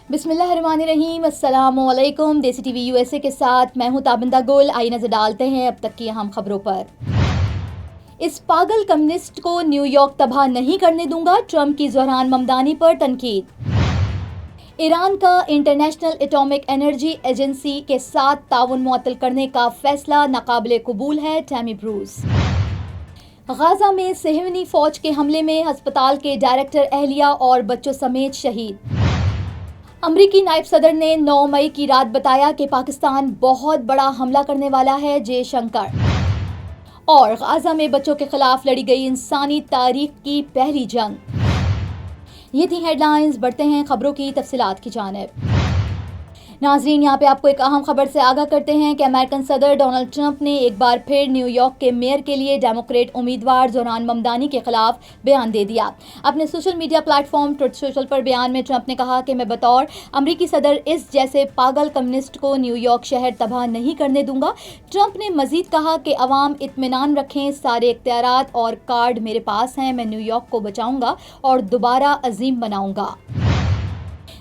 بسم اللہ الرحمن الرحیم، السلام علیکم۔ دیسی T V U S A کے ساتھ میں ہوں تابندہ گل۔ آئی نظر ڈالتے ہیں اب تک کی اہم خبروں پر۔ اس پاگل کمیونسٹ کو نیو یارک تباہ نہیں کرنے دوں گا، ٹرمپ کی زہران ممدانی پر تنقید۔ ایران کا انٹرنیشنل ایٹامک انرجی ایجنسی کے ساتھ تعاون معطل کرنے کا فیصلہ ناقابل قبول ہے، ٹیمی بروس۔ غزہ میں صہیونی فوج کے حملے میں ہسپتال کے ڈائریکٹر، اہلیہ اور بچوں سمیت شہید۔ امریکی نائب صدر نے 9 مئی کی رات بتایا کہ پاکستان بہت بڑا حملہ کرنے والا ہے، جے شنکر۔ اور غزہ میں بچوں کے خلاف لڑی گئی انسانی تاریخ کی پہلی جنگ۔ یہ تھی ہیڈ لائنز، بڑھتے ہیں خبروں کی تفصیلات کی جانب۔ ناظرین، یہاں پہ آپ کو ایک اہم خبر سے آگاہ کرتے ہیں کہ امریکن صدر ڈونلڈ ٹرمپ نے ایک بار پھر نیو یارک کے میئر کے لیے ڈیموکریٹ امیدوار زہران ممدانی کے خلاف بیان دے دیا۔ اپنے social media platform Truth Social پر بیان میں ٹرمپ نے کہا کہ میں بطور امریکی صدر اس جیسے پاگل کمیونسٹ کو نیو یارک شہر تباہ نہیں کرنے دوں گا۔ ٹرمپ نے مزید کہا کہ عوام اطمینان رکھیں، سارے اختیارات اور کارڈ میرے پاس ہیں، میں نیو یارک کو بچاؤں گا اور دوبارہ عظیم بناؤں گا۔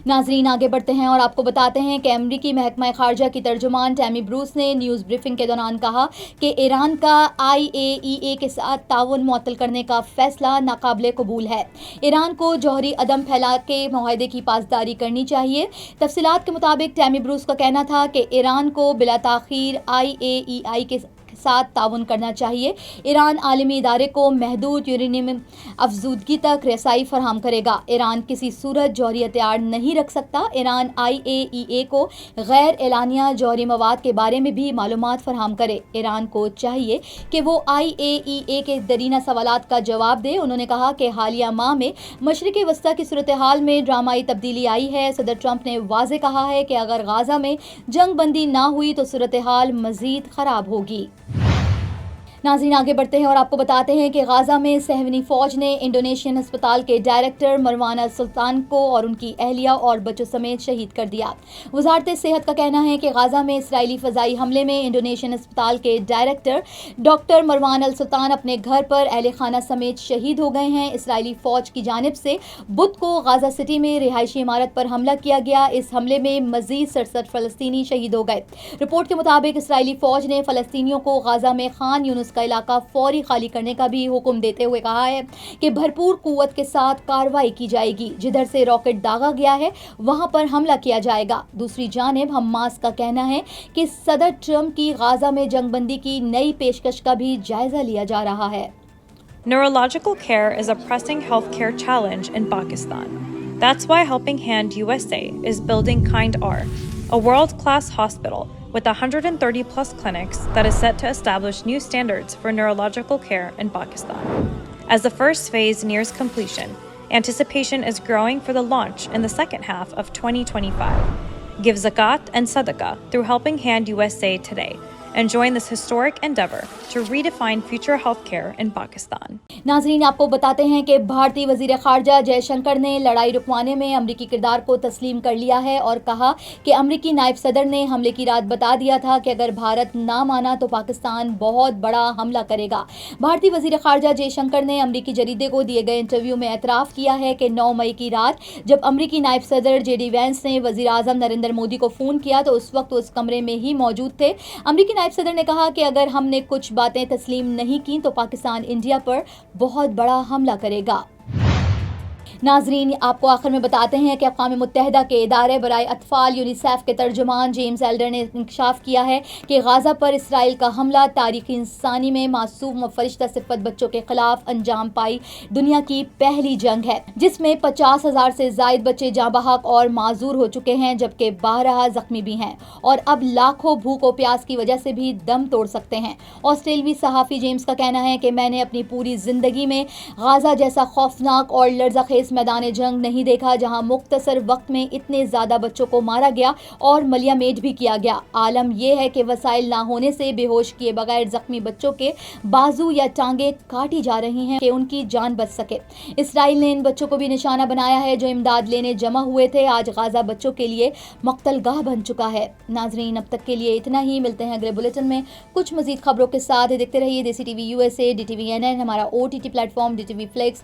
ناظرین، آگے بڑھتے ہیں اور آپ کو بتاتے ہیں کہ امریکی محکمہ خارجہ کی ترجمان ٹیمی بروس نے نیوز بریفنگ کے دوران کہا کہ ایران کا IAEA کے ساتھ تعاون معطل کرنے کا فیصلہ ناقابل قبول ہے۔ ایران کو جوہری عدم پھیلا کے معاہدے کی پاسداری کرنی چاہیے۔ تفصیلات کے مطابق ٹیمی بروس کا کہنا تھا کہ ایران کو بلا تاخیر IAEA کے ساتھ تعاون کرنا چاہیے۔ ایران عالمی ادارے کو محدود یورینیم افزودگی تک رسائی فراہم کرے گا۔ ایران کسی صورت جوہری ہتھیار نہیں رکھ سکتا۔ ایران IAEA کو غیر اعلانیہ جوہری مواد کے بارے میں بھی معلومات فراہم کرے۔ ایران کو چاہیے کہ وہ IAEA کے درینہ سوالات کا جواب دے۔ انہوں نے کہا کہ حالیہ ماہ میں مشرق وسطیٰ کی صورتحال میں ڈرامائی تبدیلی آئی ہے۔ صدر ٹرمپ نے واضح کہا ہے کہ اگر غزہ میں جنگ بندی نہ ہوئی تو صورتحال مزید خراب ہوگی۔ ناظرین، آگے بڑھتے ہیں اور آپ کو بتاتے ہیں کہ غزہ میں صہیونی فوج نے انڈونیشین ہسپتال کے ڈائریکٹر مروان السلطان کو اور ان کی اہلیہ اور بچوں سمیت شہید کر دیا۔ وزارت صحت کا کہنا ہے کہ غزہ میں اسرائیلی فضائی حملے میں انڈونیشین ہسپتال کے ڈائریکٹر ڈاکٹر مروان السلطان اپنے گھر پر اہل خانہ سمیت شہید ہو گئے ہیں۔ اسرائیلی فوج کی جانب سے بدھ کو غزہ سٹی میں رہائشی عمارت پر حملہ کیا گیا۔ اس حملے میں مزید 67 فلسطینی شہید ہو گئے۔ رپورٹ کے مطابق اسرائیلی فوج نے فلسطینیوں کو غزہ میں خان یونس کا علاقہ فوری خالی کرنے کا بھی حکم دیتے ہوئے کہا ہے کہ بھرپور قوت کے ساتھ کارروائی کی جائے گی۔ جدھر سے راکٹ داغا گیا ہے وہاں پر حملہ کیا جائے گا۔ دوسری جانب حماس کا کہنا ہے کہ صدر ٹرمپ کی غزہ میں جنگ بندی کی نئی پیشکش کا بھی جائزہ لیا جا رہا ہے۔ Neurological care is a pressing healthcare challenge in Pakistan. That's why Helping Hand USA is building Kind R, a world-class hospital with 130 plus clinics that is set to establish new standards for neurological care in Pakistan. As the first phase nears completion, anticipation is growing for the launch in the second half of 2025. Give zakat and sadaqah through Helping Hand USA today and join this historic endeavor to redefine future healthcare in Pakistan. ناظرین، آپ کو بتاتے ہیں کہ بھارتی وزیر خارجہ جے شنکر نے لڑائی رکوانے میں امریکی کردار کو تسلیم کر لیا ہے اور کہا کہ امریکی نائب صدر نے حملے کی رات بتا دیا تھا کہ اگر بھارت نہ مانا تو پاکستان بہت بڑا حملہ کرے گا۔ بھارتی وزیر خارجہ جے شنکر نے امریکی جریدے کو دیے گئے انٹرویو میں اعتراف کیا ہے کہ 9 مئی کی رات جب امریکی نائب صدر JD وینس نے وزیر اعظم نریندر مودی کو فون کیا تو اس وقت وہ اس کمرے میں ہی موجود تھے۔ امریکی نائب صدر نے کہا کہ اگر ہم نے کچھ باتیں تسلیم نہیں کی تو پاکستان انڈیا پر بہت بڑا حملہ کرے گا۔ ناظرین، آپ کو آخر میں بتاتے ہیں کہ اقوام متحدہ کے ادارے برائے اطفال یونیسیف کے ترجمان جیمز ایلڈر نے انکشاف کیا ہے کہ غزہ پر اسرائیل کا حملہ تاریخ انسانی میں معصوم و فرشتہ صفت بچوں کے خلاف انجام پائی دنیا کی پہلی جنگ ہے، جس میں 50,000 سے زائد بچے جاں بحق اور معذور ہو چکے ہیں جبکہ 12 زخمی بھی ہیں اور اب لاکھوں بھوک و پیاس کی وجہ سے بھی دم توڑ سکتے ہیں۔ آسٹریلوی صحافی جیمز کا کہنا ہے کہ میں نے اپنی پوری زندگی میں غزہ جیسا خوفناک اور لرزہ خیز میدان جنگ نہیں دیکھا جہاں مختصر وقت میں اتنے زیادہ بچوں کو مارا گیا اور ملیا میٹ بھی کیا گیا۔ عالم یہ ہے کہ وسائل نہ ہونے سے بے ہوش کیے بغیر زخمی بچوں کے بازو یا ٹانگیں کاٹی جا رہی ہیں کہ ان کی جان بچ سکے۔ اسرائیل نے ان بچوں کو بھی نشانہ بنایا ہے جو امداد لینے جمع ہوئے تھے۔ آج غزہ بچوں کے لیے مقتل گاہ بن چکا ہے۔ ناظرین، اب تک کے لیے اتنا ہی، ملتے ہیں اگلے بلیٹن میں کچھ مزید خبروں کے ساتھ۔ دیکھتے رہیے دیسی T V USA، DTV NN، ہمارا OTT plate form DTV Flix،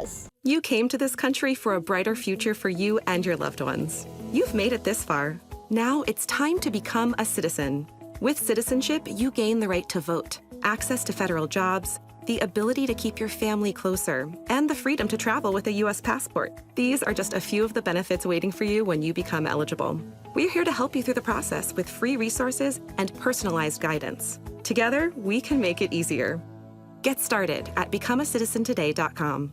us. You came to this country for a brighter future for you and your loved ones. You've made it this far. Now it's time to become a citizen. With citizenship, you gain the right to vote, access to federal jobs, the ability to keep your family closer, and the freedom to travel with a U.S. passport. These are just a few of the benefits waiting for you when you become eligible. We're here to help you through the process with free resources and personalized guidance. Together, we can make it easier. Get started at becomeacitizentoday.com.